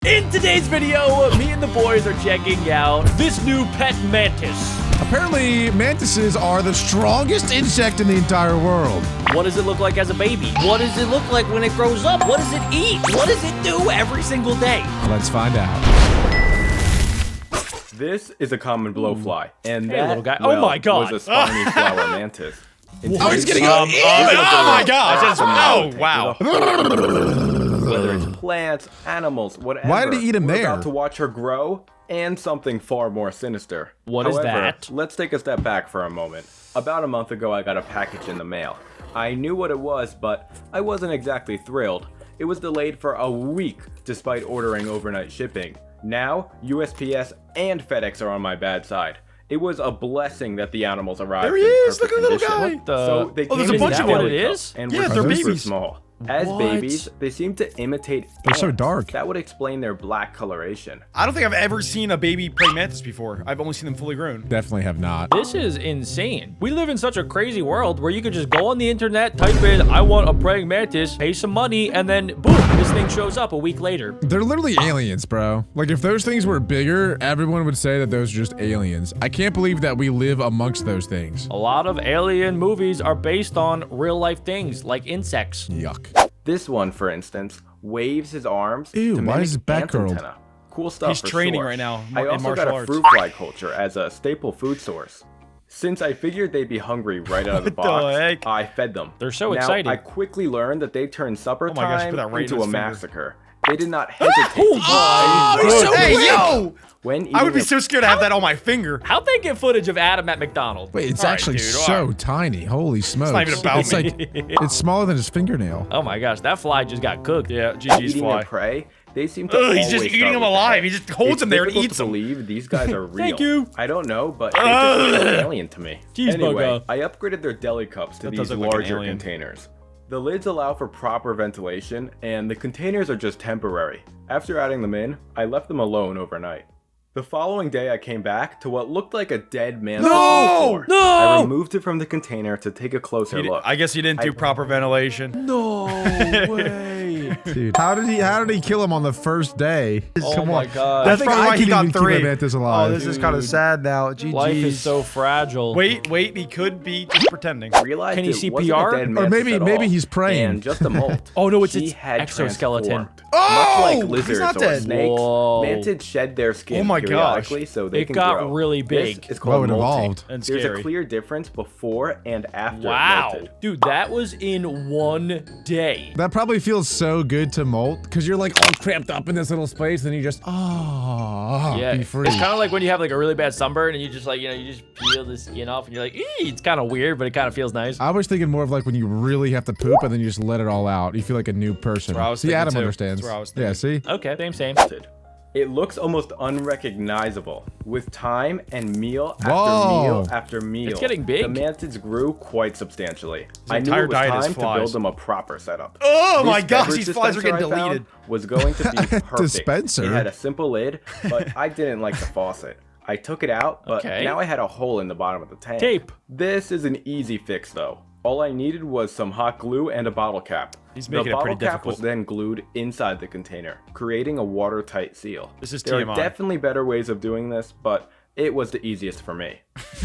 In today's video, me and the boys are checking out this new pet mantis. Apparently, mantises are the strongest insect in the entire world. What does it look like as a baby? What does it look like when it grows up? What does it eat? What does it do every single day? Let's find out. This is a common blowfly, and Hey, that little guy. well, Oh my God. was a spiny flower mantis. Oh, he's getting oh my god! Oh wow! Whether it's plants, animals, whatever. Why did he eat him we're there? about to watch her grow, and something far more sinister. What is However, that? Let's take a step back for a moment. About a month ago, I got a package in the mail. I knew what it was, but I wasn't exactly thrilled. It was delayed for a week, despite ordering overnight shipping. Now, USPS and FedEx are on my bad side. It was a blessing that the animals arrived. There he in is! Look at perfect the little condition. guy! So they there's came a in bunch that of them. deli It cup, is? and Yeah, were they're super babies. small. As What? babies, they seem to imitate They're so ants. dark. That would explain their black coloration. I don't think I've ever seen a baby praying mantis before. I've only seen them fully grown. Definitely have not. This is insane. We live in such a crazy world where you could just go on the internet, type in, I want a praying mantis, pay some money, and then boom, this thing shows up a week later. They're literally aliens, bro. Like, if those things were bigger, everyone would say that those are just aliens. I can't believe that we live amongst those things. A lot of alien movies are based on real life things like insects. Yuck. This one, for instance, waves his arms Ew, to why mimic is his back ant curled? antenna. Cool stuff. He's for training sure. right now I in also martial got a arts. fruit fly culture as a staple food source. Since I figured they'd be hungry right out of the What the box, heck? I fed them. They're so now, exciting. I quickly learned that they turned supper Oh my gosh, time put that right into in a his finger. massacre. They did not hesitate to Oh, eat he's any so food. hey, yo! When I would eating be a- so scared to have that on my finger. How'd they get footage of Adam at McDonald's? Wait, it's All right, actually dude, so all right. tiny. Holy smokes. not even about it's me. like, it's smaller than his fingernail. Oh my gosh, that fly just got cooked. Yeah, GG's eating fly. their prey, they seem to Ugh, he's always just start eating them with the alive. head. He just holds It's them there and difficult eats to them. believe these guys are real. Thank you. I don't know, but they just feel alien to me. Cheeseburger. Anyway, I upgraded their deli cups to That does these look like an larger alien. containers. The lids allow for proper ventilation, and the containers are just temporary. After adding them in, I left them alone overnight. The following day, I came back to what looked like a dead man's floor. No! I removed it from the container to take a closer look. I guess he didn't do proper ventilation. No way. Dude, how did he kill him on the first day? Oh Come my on. God. I That's think probably I why he can got even keep a 3. mantis alive. Oh, this is kind of sad now. GG's. Life is so fragile. Wait, he could be just pretending. Realized Can he it CPR? wasn't a dead Or mantis maybe- at maybe all, he's praying. and just a molt. Oh, no, it's She its had exoskeleton. transformed. Oh, Much like he's lizards not or dead. snakes, Whoa. mantids shed their skin Oh my gosh. periodically so they It can got grow. really big. This is called Whoa, it molting. evolved. And There's scary. a clear difference before and after it Wow. molted. Dude, that was in one day. That probably feels so good to molt because you're like all cramped up in this little space, and you just Yeah, be it's free. kind of like when you have like a really bad sunburn and you just like, you just peel the skin off and you're like, it's kind of weird, but it kind of feels nice. I was thinking more of like when you really have to poop and then you just let it all out. You feel like a new person. what I was See, thinking Adam too. understands. That's what I was Yeah, see? Okay, same. It looks almost unrecognizable. With time and meal after Whoa. meal after meal, It's getting big. the mantids grew quite substantially. I knew entire it was diet is time to flies. build them a proper setup. Oh my This gosh, beverage these flies are getting dispenser I found deleted. Was going to be perfect. Dispenser? It had a simple lid, but I didn't like the faucet. I took it out, but Okay. now I had a hole in the bottom of the tank. Tape. This is an easy fix though. All I needed was some hot glue and a bottle cap. He's The making it bottle pretty cap difficult. was then glued inside the container, creating a watertight seal. This is There TMI. are definitely better ways of doing this, but it was the easiest for me.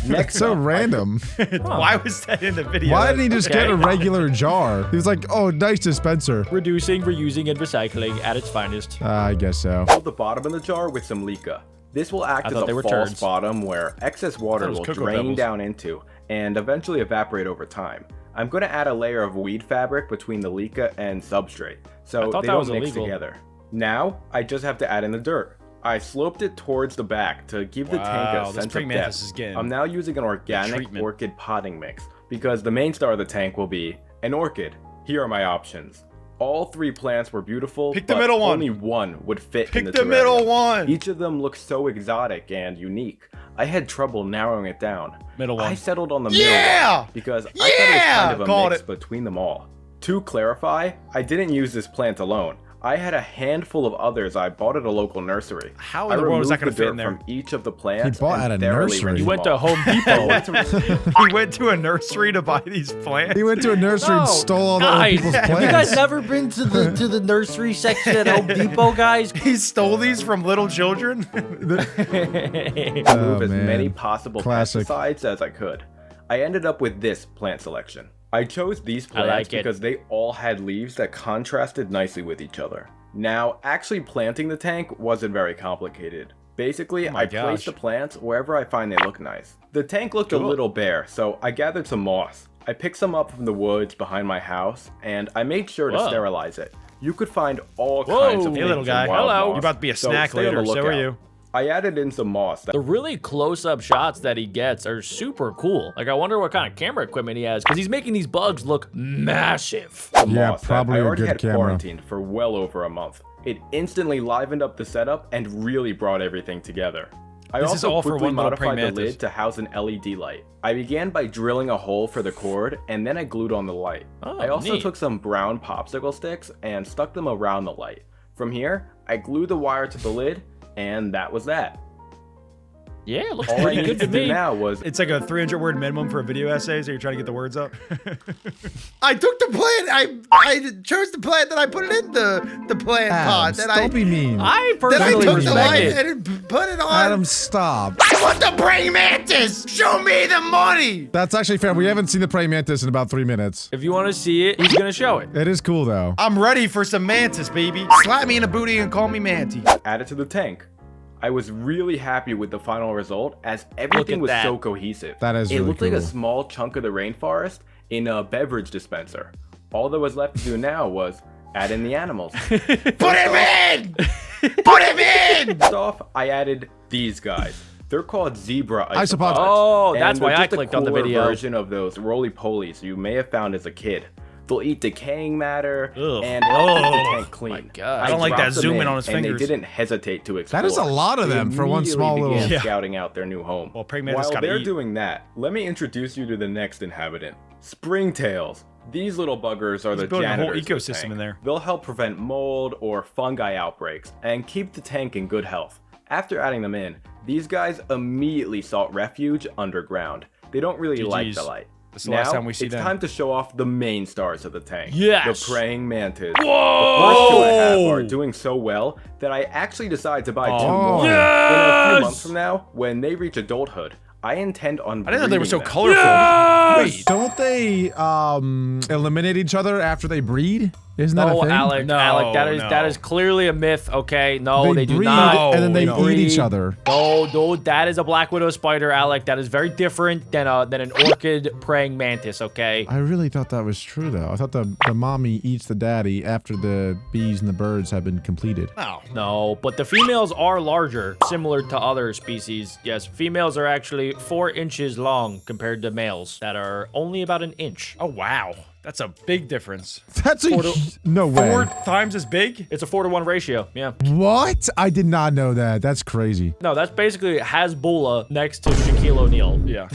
Next So up, random. Why was that in the video? Why didn't he just Okay. get a regular jar? He was like, oh, nice dispenser. Reducing, reusing, and recycling at its finest. I guess so. fill the bottom of the jar with some leca. This will act as thought they a were false turds. bottom where excess water it was will Cocoa drain Pebbles. down into and eventually evaporate over time. I'm going to add a layer of weed fabric between the leca and substrate, so thought they that don't was mix illegal. together. Now, I just have to add in the dirt. I sloped it towards the back to give the tank Wow, a this sense of praying mantis depth. is getting I'm now using an organic treatment. orchid potting mix because the main star of the tank will be an orchid. Here are my options. All 3 plants were beautiful, Pick the but middle one. only one would fit in Pick the the middle terrarium. one. Each of them looked so exotic and unique. I had trouble narrowing it down. Middle one. I settled on the Yeah! middle one because I thought it was Yeah! kind of a Called mix it. between them all. To clarify, I didn't use this plant alone. I had a handful of others I bought at a local nursery. How in the world is that going gonna to fit in there? From each of the plants. He bought and at a thoroughly nursery. rinsed You them went to off. Home Depot. He went to a nursery to buy these plants. He went to a nursery and stole all the other guys, people's have plants. you guys never been to the nursery section at Home Depot, guys? He stole these from little children. Remove as man. many possible Classic. pesticides as I could. I ended up with this plant selection. I chose these plants like it. because they all had leaves that contrasted nicely with each other. Now, actually planting the tank wasn't very complicated. Basically, I placed the plants wherever I find they look nice. The tank looked a little bare, so I gathered some moss. I picked some up from the woods behind my house, and I made sure to sterilize it. You could find all kinds of Hey, things little guy. in wild Hello. moss, You're about to be a so snack stay on the later. So are lookout. you. I added in some moss. The really close-up shots that he gets are super cool. Like, I wonder what kind of camera equipment he has, because he's making these bugs look massive. Yeah, moss that probably I a already good had camera. quarantined for well over a month. It instantly livened up the setup and really brought everything together. I This is also all for quickly one little praying modified the mantis. lid to house an LED light. I began by drilling a hole for the cord, and then I glued on the light. Oh, I also neat. took some brown popsicle sticks and stuck them around the light. From here, I glued the wire to the lid, and that was that. Yeah, it looks All I pretty needed good to to do me. now was It's like a 300-word minimum for a video essay, so you're trying to get the words up. I took the plant. I chose the plant, then I put it in the plant pot. Adams, Then don't be mean. I then I personally took the respect light it. and put it on. Adam, stop. I want the praying mantis. Show me the money. That's actually fair. We haven't seen the praying mantis in about 3 minutes. If you want to see it, he's going to show it. It is cool, though. I'm ready for some mantis, baby. Slap me in the booty and call me Manty. add it to the tank. I was really happy with the final result as everything at was that. so cohesive. That is It really looked like a cool. small chunk of the rainforest in a beverage dispenser. All that was left to do now was add in the animals. Put him in. Put him in. First off, I added these guys. They're called zebra Isopods. Oh, and that's why they're I just a clicked on the cooler video. version of those roly-polies you may have found as a kid. They'll eat decaying matter Ugh. and help keep the Oh, tank clean. my God. I don't like that dropped them zoom in in, on his and fingers. They didn't hesitate to explore. That is a lot of They them for one immediately small little- began Yeah. scouting out their new home. Well, praying mantis While gotta they're eat. doing that, let me introduce you to the next inhabitant, springtails. These little buggers are the building a whole janitors of the ecosystem tank. in there. They'll help prevent mold or fungi outbreaks and keep the tank in good health. After adding them in, these guys immediately sought refuge underground. They don't really like GGs. the light. That's the last Now, time we see it's them. time to show off the main stars of the tank. Yes. The praying mantis. Whoa! The first two I have are doing so well that I actually decided to buy two Oh. more. In a Yes! few months from now, when they reach adulthood, I intend on I didn't know they were so breeding them. colorful. Yes! Don't they eliminate each other after they breed? Isn't that a No, thing? Alec, No, Alec, that no. is clearly a myth, okay? No, they do breed not. and then they No. eat each other. No, that is a black widow spider, Alec. That is very different than an orchid praying mantis, okay? I really thought that was true, though. I thought the mommy eats the daddy after the bees and the birds have been completed. Oh. No, but the females are larger, similar to other species. Yes, females are actually 4 inches long compared to males that are only about an inch. Oh, wow. That's a big difference. That's a no way. 4 times as big? It's a 4-to-1 ratio, yeah. What? I did not know that. That's crazy. No, that's basically Hasbulla next to Shaquille O'Neal. Yeah.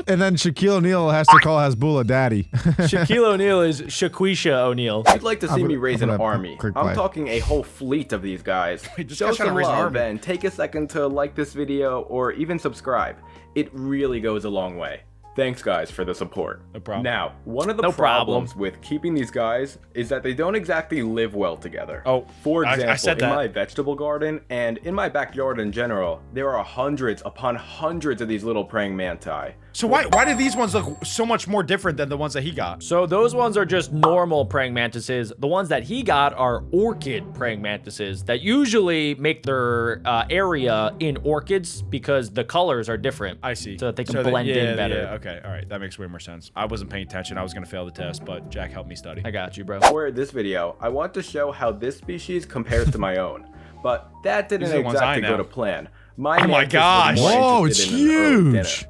And then Shaquille O'Neal has to call Hasbulla daddy. Shaquille O'Neal is Shaquisha O'Neal. If you'd like to see I'm me gonna- raise I'm an gonna army, click I'm play. talking a whole fleet of these guys. Wait, this Show guy's trying to some raise an love army. and take a second to like this video or even subscribe. It really goes a long way. Thanks guys for the support. No problem. Now, one of the No problem. problems with keeping these guys is that they don't exactly live well together. Oh, For I example, said in that. my vegetable garden and in my backyard in general, there are hundreds upon hundreds of these little praying manti. So why do these ones look so much more different than the ones that he got? So those ones are just normal praying mantises. The ones that he got are orchid praying mantises that usually make their area in orchids because the colors are different. I see. So that they can blend in better. Yeah, okay, all right. That makes way more sense. I wasn't paying attention. I was going to fail the test, but Jack helped me study. I got you, bro. For this video, I want to show how this species compares to my own. But that didn't These are the ones I exactly go know. to plan. My Oh my mantis was gosh. more Whoa, it's interested in an early dinner. huge.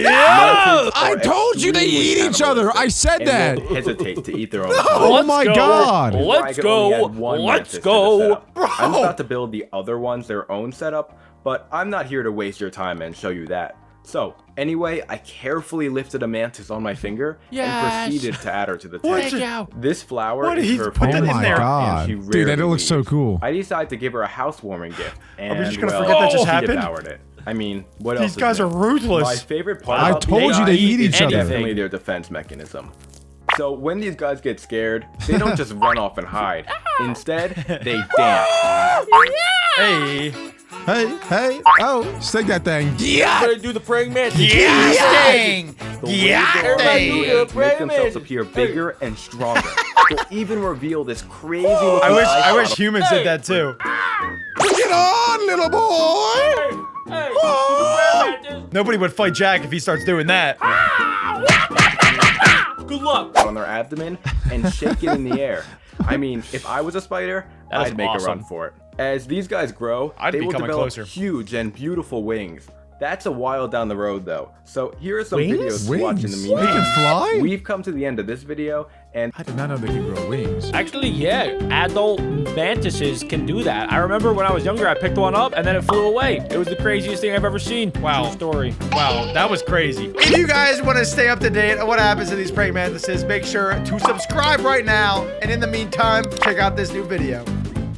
I told you they eat each other. I said that. Hesitate to eat their own. Oh Let's my go. God. Let's go. Let's go. I'm about to build the other ones their own setup, but I'm not here to waste your time and show you that. So, anyway, I carefully lifted a mantis on my finger Yes. and proceeded to add her to the What? tank. This flower What? is He's her put that favorite in Oh my there. flower, god. and she Dude, that rarely looks so leaves. cool. I decided to give her a housewarming gift, and we just gonna well, forget that just she happened? devoured it. I mean, what else? These is guys new? are ruthless. My favorite part I about told these you they guys eat each is other. definitely their defense mechanism. So when these guys get scared, they don't just run off and hide. Instead, they dance. Hey. Hey, oh, stick that thing. Everybody do the praying mantis. Dang! The Yeah, way hey. they make themselves appear bigger and stronger. They'll even reveal this crazy looking I wish eyeshadow. humans did that too. Bring it on, little boy. Nobody would fight Jack if he starts doing that. Good luck. on their abdomen and shake it in the air. I mean, if I was a spider, That is I'd make awesome. a run for it. As these guys grow, I'd they be will coming develop closer. huge and beautiful wings. That's a while down the road, though. So here are some Wings? videos to watch in the Wings? meantime. They can fly? We've come to the end of this video, and I did not know they could grow wings. Actually, yeah, adult mantises can do that. I remember when I was younger, I picked one up and then it flew away. It was the craziest thing I've ever seen. Wow. True story. Wow, that was crazy. If you guys want to stay up to date on what happens to these praying mantises, make sure to subscribe right now. And in the meantime, check out this new video.